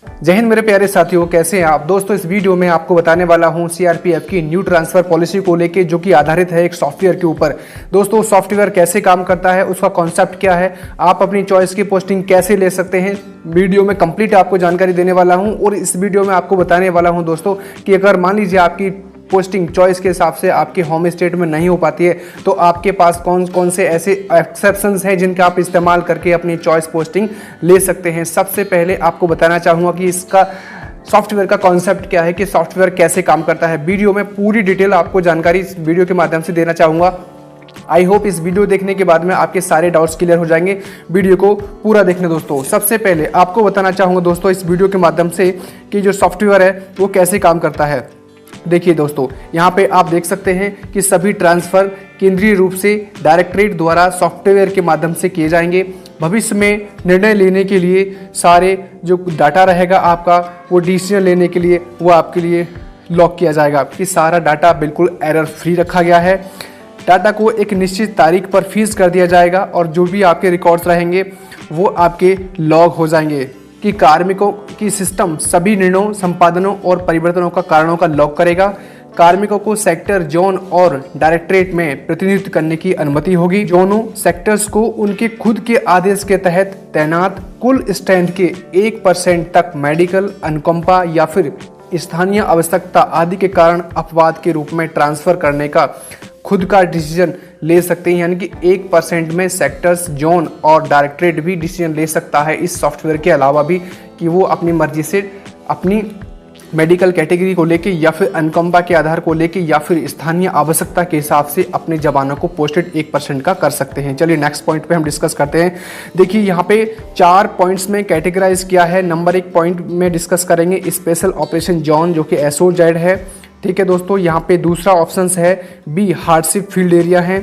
जय हिंद मेरे प्यारे साथियों, कैसे हैं आप दोस्तों। इस वीडियो में आपको बताने वाला हूं सीआरपीएफ की न्यू ट्रांसफर पॉलिसी को लेके, जो कि आधारित है एक सॉफ्टवेयर के ऊपर। दोस्तों सॉफ्टवेयर कैसे काम करता है, उसका कॉन्सेप्ट क्या है, आप अपनी चॉइस की पोस्टिंग कैसे ले सकते हैं, वीडियो में कंप्लीट आपको जानकारी देने वाला हूं। और इस वीडियो में आपको बताने वाला हूं दोस्तों कि अगर मान लीजिए आपकी पोस्टिंग चॉइस के हिसाब से आपके होम स्टेट में नहीं हो पाती है, तो आपके पास कौन कौन से ऐसे एक्सेप्शंस हैं जिनका आप इस्तेमाल करके अपनी चॉइस पोस्टिंग ले सकते हैं। सबसे पहले आपको बताना चाहूँगा कि इसका सॉफ्टवेयर का कॉन्सेप्ट क्या है, कि सॉफ्टवेयर कैसे काम करता है। वीडियो में पूरी डिटेल आपको जानकारी इस वीडियो के माध्यम से देना चाहूँगा। आई होप इस वीडियो देखने के बाद में आपके सारे डाउट्स क्लियर हो जाएंगे। वीडियो को पूरा देखने दोस्तों। सबसे पहले आपको बताना चाहूँगा दोस्तों इस वीडियो के माध्यम से कि जो सॉफ्टवेयर है वो कैसे काम करता है। देखिए दोस्तों, यहाँ पे आप देख सकते हैं कि सभी ट्रांसफ़र केंद्रीय रूप से डायरेक्टरेट द्वारा सॉफ्टवेयर के माध्यम से किए जाएंगे। भविष्य में निर्णय लेने के लिए सारे जो डाटा रहेगा आपका, वो डिसीजन लेने के लिए वो आपके लिए लॉक किया जाएगा कि सारा डाटा बिल्कुल एरर फ्री रखा गया है। डाटा को एक निश्चित तारीख पर फीस कर दिया जाएगा और जो भी आपके रिकॉर्ड्स रहेंगे वो आपके लॉग हो जाएंगे कि कार्मिकों की सिस्टम सभी निर्णयों, संपादनों और परिवर्तनों का कारणों का लॉग करेगा। कार्मिकों को सेक्टर, जोन और डायरेक्टरेट में प्रतिनिधित्व करने की अनुमति होगी। जोनों, सेक्टर्स को उनके खुद के आदेश के तहत तैनात कुल स्ट्रेंथ के 1% तक मेडिकल, अनुकंपा या फिर स्थानीय आवश्यकता आदि के कारण अपवाद के रूप में ट्रांसफर करने का खुद का डिसीजन ले सकते हैं। यानी कि 1% में सेक्टर्स, जोन और डायरेक्टरेट भी डिसीजन ले सकता है इस सॉफ्टवेयर के अलावा भी, कि वो अपनी मर्जी से अपनी मेडिकल कैटेगरी को लेके या फिर अनुकंपा के आधार को लेके या फिर स्थानीय आवश्यकता के हिसाब से अपने जवानों को पोस्टेड 1% का कर सकते हैं। चलिए नेक्स्ट पॉइंट पे हम डिस्कस करते हैं। देखिए यहाँ पे 4 पॉइंट्स में कैटेगराइज किया है। नंबर 1 पॉइंट में डिस्कस करेंगे स्पेशल ऑपरेशन जोन, जो कि एसओजेड है। ठीक है दोस्तों, यहाँ पे दूसरा ऑप्शन है बी हार्डशिप फील्ड एरिया है।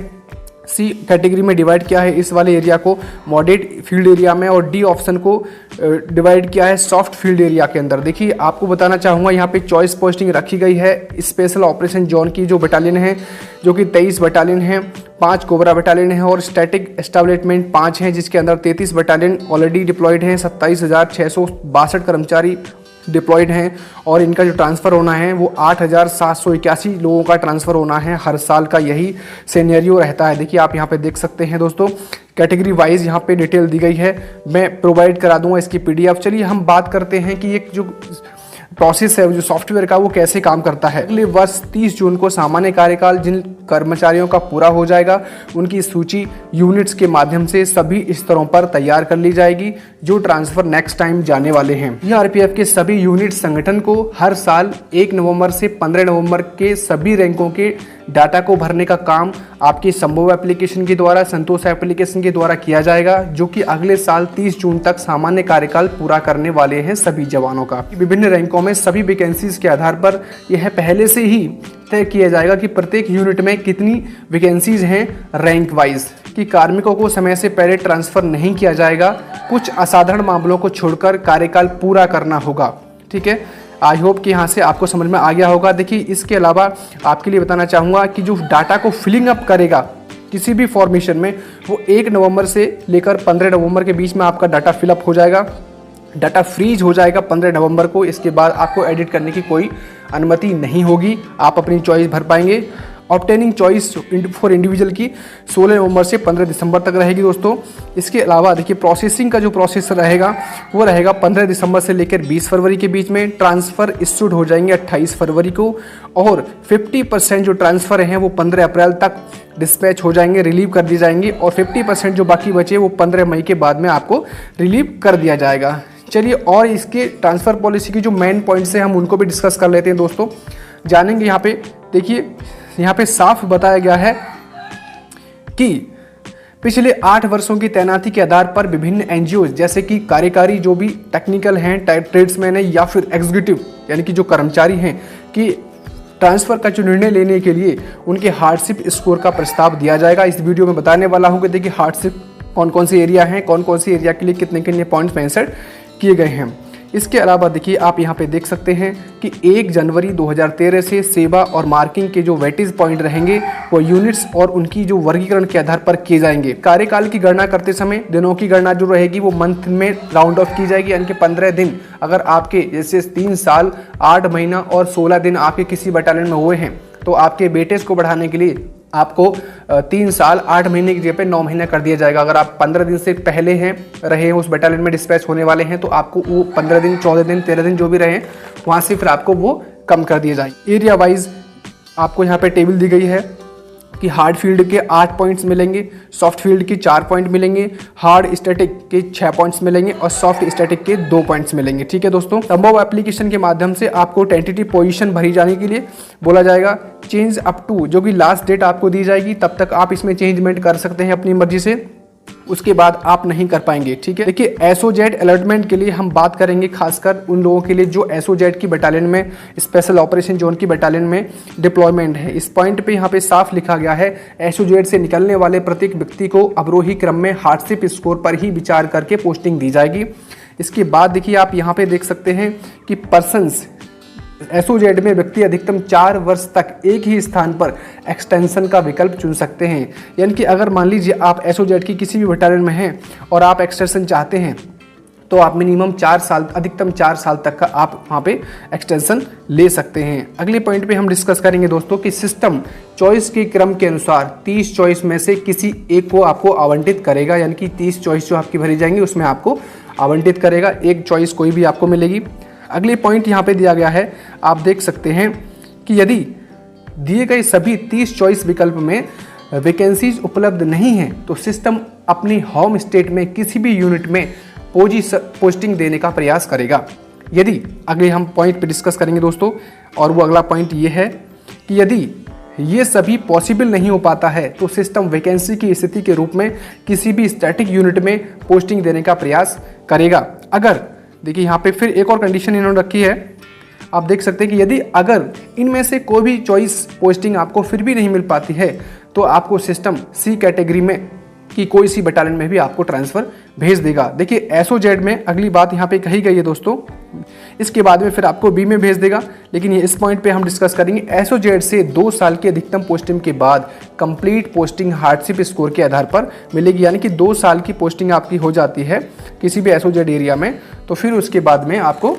सी कैटेगरी में डिवाइड किया है इस वाले एरिया को मॉडरेट फील्ड एरिया में, और डी ऑप्शन को डिवाइड किया है सॉफ्ट फील्ड एरिया के अंदर। देखिए आपको बताना चाहूँगा यहाँ पे चॉइस पोस्टिंग रखी गई है स्पेशल ऑपरेशन जोन की जो बटालियन है, जो कि 23 बटालियन है, 5 कोबरा बटालियन है और स्टैटिक एस्टेब्लिशमेंट 5 हैं, जिसके अंदर 33 बटालियन ऑलरेडी डिप्लॉयड हैं, 27,662 कर्मचारी डिप्लॉयड हैं और इनका जो ट्रांसफ़र होना है वो 8,781 लोगों का ट्रांसफ़र होना है। हर साल का यही सिनेरियो रहता है। देखिए आप यहाँ पे देख सकते हैं दोस्तों, कैटेगरी वाइज यहाँ पे डिटेल दी गई है। मैं प्रोवाइड करा दूंगा इसकी PDF। चलिए हम बात करते हैं कि एक जो प्रोसेस है जो सॉफ्टवेयर का वो कैसे काम करता है। अगले वर्ष 30 जून को सामान्य कार्यकाल जिन कर्मचारियों का पूरा हो जाएगा, उनकी सूची यूनिट्स के माध्यम से सभी स्तरों पर तैयार कर ली जाएगी जो ट्रांसफर नेक्स्ट टाइम जाने वाले हैं। सीआरपीएफ के सभी यूनिट संगठन को हर साल 1 नवंबर से 15 नवंबर के सभी रैंकों के डाटा को भरने का काम आपकी संभव एप्लीकेशन के द्वारा, संतोष एप्लीकेशन के द्वारा किया जाएगा, जो कि अगले साल 30 जून तक सामान्य कार्यकाल पूरा करने वाले हैं सभी जवानों का। विभिन्न रैंकों में सभी वैकेंसीज के आधार पर यह पहले से ही तय किया जाएगा कि प्रत्येक यूनिट में कितनी वैकेंसीज हैं रैंक वाइज, कि कार्मिकों को समय से पहले ट्रांसफर नहीं किया जाएगा। कुछ असाधारण मामलों को छोड़कर कार्यकाल पूरा करना होगा। ठीक है, आई होप कि यहाँ से आपको समझ में आ गया होगा। देखिए इसके अलावा आपके लिए बताना चाहूँगा कि जो डाटा को फिलिंग अप करेगा किसी भी फॉर्मेशन में, वो 1 नवंबर से लेकर 15 नवंबर के बीच में आपका डाटा फिलअप हो जाएगा। डाटा फ्रीज हो जाएगा 15 नवंबर को। इसके बाद आपको एडिट करने की कोई अनुमति नहीं होगी, आप अपनी चॉइस भर पाएंगे। ऑब्टेनिंग चॉइस फॉर इंडिविजुअल की 16 नवंबर से 15 दिसंबर तक रहेगी दोस्तों। इसके अलावा देखिए प्रोसेसिंग का जो प्रोसेस रहेगा वो रहेगा 15 दिसंबर से लेकर 20 फरवरी के बीच में। ट्रांसफ़र इशूड हो जाएंगे 28 फरवरी को, और 50% जो ट्रांसफ़र हैं वो 15 अप्रैल तक डिस्पैच हो जाएंगे, रिलीव कर दी जाएंगी, और 50% जो बाकी बचे वो 15 मई के बाद में आपको रिलीव कर दिया जाएगा। चलिए और इसके ट्रांसफ़र पॉलिसी की जो मेन पॉइंट्स हैं हम उनको भी डिस्कस कर लेते हैं दोस्तों, जानेंगे। यहाँ पे देखिए यहाँ पे साफ बताया गया है कि पिछले 8 वर्षों की तैनाती के आधार पर विभिन्न एनजीओ जैसे कि कार्यकारी जो भी टेक्निकल हैं, ट्रेड्समैन हैं या फिर एग्जीक्यूटिव यानी कि जो कर्मचारी हैं, कि ट्रांसफ़र का जो निर्णय लेने के लिए उनके हार्डशिप स्कोर का प्रस्ताव दिया जाएगा। इस वीडियो में बताने वाला हूँ कि देखिए हार्डशिप कौन कौन से एरिया हैं, कौन कौन से एरिया के लिए कितने कितने पॉइंट्स मेंशन किए गए हैं। इसके अलावा देखिए आप यहाँ पे देख सकते हैं कि 1 जनवरी 2013 से सेवा और मार्किंग के जो वेटेज पॉइंट रहेंगे वो यूनिट्स और उनकी जो वर्गीकरण के आधार पर किए जाएंगे। कार्यकाल की गणना करते समय दिनों की गणना जो रहेगी वो मंथ में राउंड ऑफ की जाएगी, यानी कि 15 दिन अगर आपके जैसे 3 साल 8 महीना और 16 दिन आपके किसी बटालियन में हुए हैं तो आपके वेटेज को बढ़ाने के लिए आपको 3 साल 8 महीने की जगह पे 9 महीना कर दिया जाएगा। अगर आप 15 दिन से पहले रहे हैं उस बटालियन में डिस्पैच होने वाले हैं तो आपको वो 15 दिन 14 दिन 13 दिन जो भी रहे वहाँ से फिर आपको वो कम कर दिए जाएंगे। एरिया वाइज आपको यहाँ पे टेबल दी गई है कि हार्ड फील्ड के 8 पॉइंट्स मिलेंगे, सॉफ्ट फील्ड के 4 पॉइंट मिलेंगे, हार्ड स्टैटिक के 6 पॉइंट्स मिलेंगे और सॉफ्ट स्टैटिक के 2 पॉइंट्स मिलेंगे। ठीक है दोस्तों, संभव एप्लीकेशन के माध्यम से आपको टेंटेटिव पोजीशन भरी जाने के लिए बोला जाएगा। चेंज अप टू जो कि लास्ट डेट आपको दी जाएगी तब तक आप इसमें चेंजमेंट कर सकते हैं अपनी मर्जी से, उसके बाद आप नहीं कर पाएंगे। ठीक है, देखिए एसओजेड अलॉटमेंट के लिए हम बात करेंगे खासकर उन लोगों के लिए जो एसओजेड की बटालियन में, स्पेशल ऑपरेशन जोन की बटालियन में डिप्लॉयमेंट है। इस पॉइंट पे यहाँ पे साफ लिखा गया है एसओजेड से निकलने वाले प्रत्येक व्यक्ति को अवरोही क्रम में हार्डशिप स्कोर पर ही विचार करके पोस्टिंग दी जाएगी। इसके बाद देखिए आप यहाँ पे देख सकते हैं कि पर्सन्स एसओजेड में व्यक्ति अधिकतम 4 वर्ष तक एक ही स्थान पर एक्सटेंशन का विकल्प चुन सकते हैं। यानी कि अगर मान लीजिए आप एसओजेड की किसी भी बटालियन में हैं और आप एक्सटेंशन चाहते हैं तो आप मिनिमम 4 साल, अधिकतम 4 साल तक का आप वहाँ पे एक्सटेंशन ले सकते हैं। अगले पॉइंट पे हम डिस्कस करेंगे दोस्तों कि सिस्टम चॉइस के क्रम के अनुसार 30 चॉइस में से किसी एक को आपको आवंटित करेगा, यानी कि 30 चॉइस जो आपकी भरी जाएंगी उसमें आपको आवंटित करेगा, एक चॉइस कोई भी आपको मिलेगी। अगले पॉइंट यहाँ पे दिया गया है, आप देख सकते हैं कि यदि दिए गए सभी 30 चॉइस विकल्प में वैकेंसीज उपलब्ध नहीं हैं तो सिस्टम अपनी होम स्टेट में किसी भी यूनिट में पोस्टिंग देने का प्रयास करेगा। यदि अगले हम पॉइंट पे डिस्कस करेंगे दोस्तों, और वो अगला पॉइंट ये है कि यदि ये सभी पॉसिबल नहीं हो पाता है तो सिस्टम वैकेंसी की स्थिति के रूप में किसी भी स्टैटिक यूनिट में पोस्टिंग देने का प्रयास करेगा। अगर देखिए यहाँ पे फिर एक और कंडीशन इन्होंने रखी है, आप देख सकते हैं कि यदि अगर इनमें से कोई भी चॉइस पोस्टिंग आपको फिर भी नहीं मिल पाती है तो आपको सिस्टम सी कैटेगरी में कि कोई सी बटालियन में भी आपको ट्रांसफ़र भेज देगा। देखिए एसओजेड में अगली बात यहाँ पे कही गई है दोस्तों, इसके बाद में फिर आपको बी में भेज देगा, लेकिन ये इस पॉइंट पे हम डिस्कस करेंगे। एसओजेड से 2 साल की अधिकतम पोस्टिंग के बाद कंप्लीट पोस्टिंग हार्डशिप स्कोर के आधार पर मिलेगी, यानी कि 2 साल की पोस्टिंग आपकी हो जाती है किसी भी एसओजेड एरिया में तो फिर उसके बाद में आपको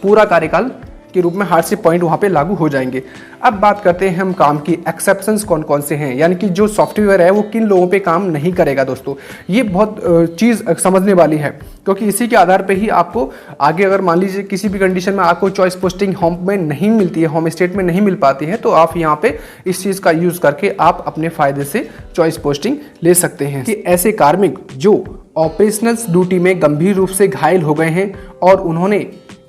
पूरा कार्यकाल के रूप में हार्डशिप पॉइंट वहाँ पे लागू हो जाएंगे। अब बात करते हैं हम काम की, एक्सेप्शंस कौन कौन से हैं, यानी कि जो सॉफ्टवेयर है वो किन लोगों पे काम नहीं करेगा। दोस्तों ये बहुत चीज़ समझने वाली है, क्योंकि इसी के आधार पे ही आपको आगे अगर मान लीजिए किसी भी कंडीशन में आपको चॉइस पोस्टिंग होम में नहीं मिलती है, होम स्टेट में नहीं मिल पाती है, तो आप यहाँ पे इस चीज़ का यूज़ करके आप अपने फ़ायदे से चॉइस पोस्टिंग ले सकते हैं। कि ऐसे कार्मिक जो ऑपरेशनल ड्यूटी में गंभीर रूप से घायल हो गए हैं और उन्होंने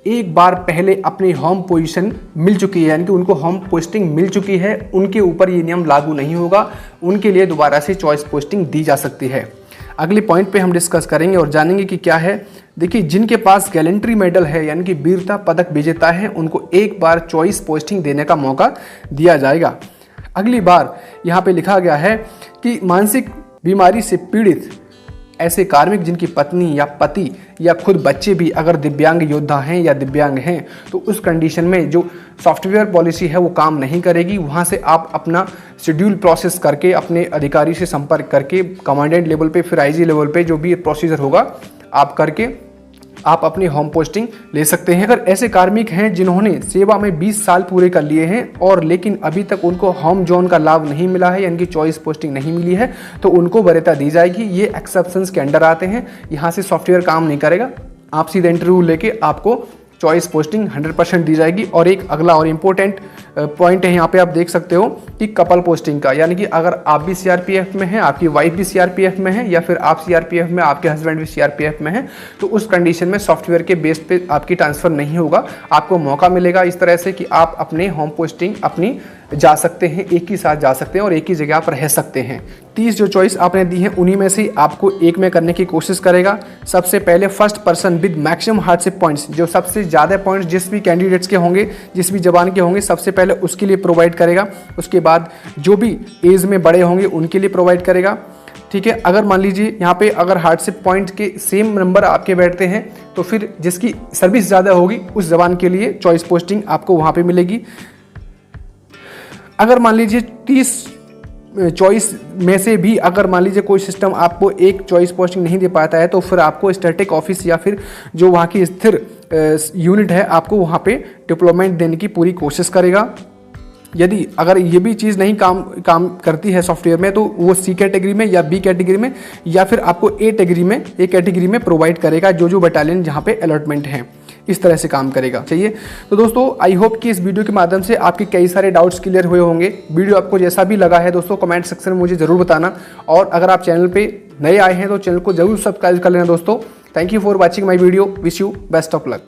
एक बार पहले अपनी होम पोजीशन मिल चुकी है, यानी कि उनको होम पोस्टिंग मिल चुकी है, उनके ऊपर ये नियम लागू नहीं होगा, उनके लिए दोबारा से चॉइस पोस्टिंग दी जा सकती है। अगले पॉइंट पे हम डिस्कस करेंगे और जानेंगे कि क्या है। देखिए जिनके पास गैलेंट्री मेडल है यानी कि वीरता पदक विजेता है उनको एक बार चॉइस पोस्टिंग देने का मौका दिया जाएगा। अगली बार यहाँ पे लिखा गया है कि मानसिक बीमारी से पीड़ित ऐसे कार्मिक जिनकी पत्नी या पति या खुद बच्चे भी अगर दिव्यांग योद्धा हैं या दिव्यांग हैं तो उस कंडीशन में जो सॉफ्टवेयर पॉलिसी है वो काम नहीं करेगी। वहाँ से आप अपना शेड्यूल प्रोसेस करके अपने अधिकारी से संपर्क करके कमांडेंट लेवल पे फिर आईजी लेवल पे जो भी प्रोसीजर होगा आप करके आप अपनी होम पोस्टिंग ले सकते हैं। अगर ऐसे कार्मिक हैं जिन्होंने सेवा में 20 साल पूरे कर लिए हैं और लेकिन अभी तक उनको होम जोन का लाभ नहीं मिला है यानी कि चॉइस पोस्टिंग नहीं मिली है तो उनको वरीयता दी जाएगी। ये एक्सेप्शंस के अंडर आते हैं, यहाँ से सॉफ्टवेयर काम नहीं करेगा, आप सीधे इंटरव्यू लेके आपको चॉइस पोस्टिंग 100% दी जाएगी। और एक अगला और इम्पोर्टेंट पॉइंट है यहाँ पे आप देख सकते हो कि कपल पोस्टिंग का, यानी कि अगर आप भी सीआरपीएफ में हैं, आपकी वाइफ भी सीआरपीएफ में है या फिर आप सीआरपीएफ में आपके हस्बैंड भी सीआरपीएफ में है तो उस कंडीशन में सॉफ्टवेयर के बेस पे आपकी ट्रांसफ़र नहीं होगा। आपको मौका मिलेगा इस तरह से कि आप अपने होम पोस्टिंग अपनी जा सकते हैं, एक ही साथ जा सकते हैं और एक ही जगह पर रह सकते हैं। 30 जो चॉइस आपने दी है उन्हीं में से आपको एक में करने की कोशिश करेगा। सबसे पहले first person with maximum hardship points, जो सबसे ज़्यादा पॉइंट्स जिस भी कैंडिडेट्स के होंगे, जिस भी जवान के होंगे, सबसे पहले उसके लिए प्रोवाइड करेगा। उसके बाद जो भी एज में बड़े होंगे उनके लिए प्रोवाइड करेगा। ठीक है। अगर मान लीजिए यहाँ पे अगर हार्डशिप पॉइंट के सेम नंबर आपके बैठते हैं तो फिर जिसकी सर्विस ज़्यादा होगी उस जवान के लिए चॉइस पोस्टिंग आपको वहाँ पे मिलेगी। अगर मान लीजिए 30 चॉइस में से भी अगर मान लीजिए कोई सिस्टम आपको एक चॉइस पोस्टिंग नहीं दे पाता है तो फिर आपको स्टैटिक ऑफिस या फिर जो वहाँ की स्थिर यूनिट है आपको वहाँ पे डिप्लॉयमेंट देने की पूरी कोशिश करेगा। यदि अगर ये भी चीज़ नहीं काम करती है सॉफ्टवेयर में तो वो सी कैटेगरी में या बी कैटेगरी में या फिर आपको ए कैटेगरी में प्रोवाइड करेगा जो बटालियन जहाँ पे अलॉटमेंट है, इस तरह से काम करेगा। चाहिए तो दोस्तों आई होप कि इस वीडियो के माध्यम से आपके कई सारे डाउट्स क्लियर हुए होंगे। वीडियो आपको जैसा भी लगा है दोस्तों कमेंट सेक्शन में मुझे ज़रूर बताना, और अगर आप चैनल पे नए आए हैं तो चैनल को जरूर सब्सक्राइब कर लेना दोस्तों। Thank you for watching my video, wish you best of luck.